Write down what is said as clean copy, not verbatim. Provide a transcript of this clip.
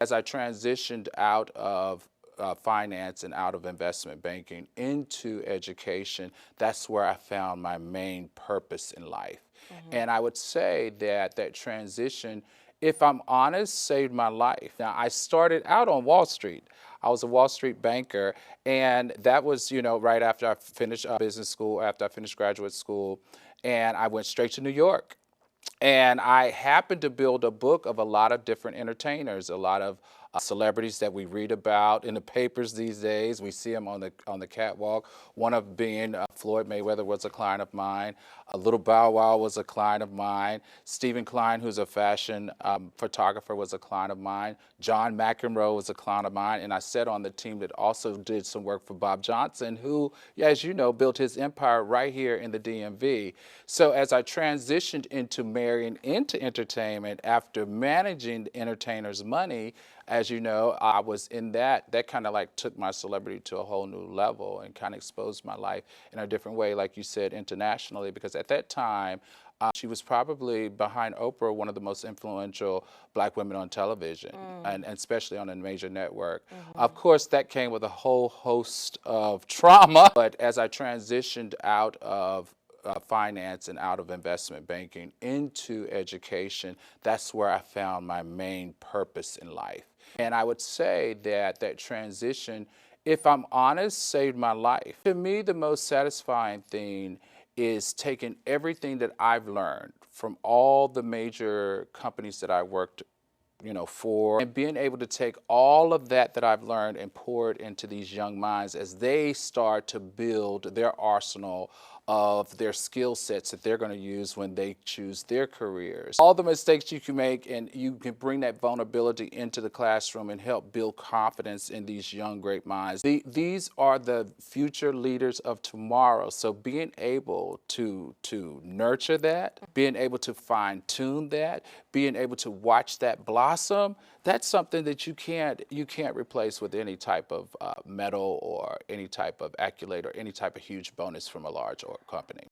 As I transitioned out of finance and out of investment banking into education, that's where I found my main purpose in life. And I would say that that transition, if I'm honest, saved my life. Now, I started out on Wall Street. I was a Wall Street banker, and that was, right after I finished business school, after I finished graduate school, and I went straight to New York. And I happened to build a book of a lot of different entertainers, a lot of celebrities that we read about in the papers these days. We see them on the catwalk. One of being Floyd Mayweather was a client of mine. Lil Bow Wow was a client of mine. Stephen Klein, who's a fashion photographer, was a client of mine. John McEnroe was a client of mine. And I sat on the team that also did some work for Bob Johnson, who, as you know, built his empire right here in the DMV. So as I transitioned into marrying into entertainment after managing entertainers' money, as you know, I was in that kind of like took my celebrity to a whole new level and kind of exposed my life in a different way, like you said, internationally, because at that time, she was probably, behind Oprah, one of the most influential black women on television, and especially on a major network. Of course, that came with a whole host of trauma, but as I transitioned out of finance and out of investment banking into education, that's where I found my main purpose in life. And I would say that that transition, if I'm honest, saved my life. To me, the most satisfying thing is taking everything that I've learned from all the major companies that I worked for, and being able to take all of that I've learned and pour it into these young minds as they start to build their arsenal of their skill sets that they're going to use when they choose their careers. All the mistakes you can make, and you can bring that vulnerability into the classroom and help build confidence in these young, great minds. These are the future leaders of tomorrow. So being able to nurture that, being able to fine tune that, being able to watch that blossom, that's something that you can't replace with any type of medal or any type of accolade or any type of huge bonus from a large company.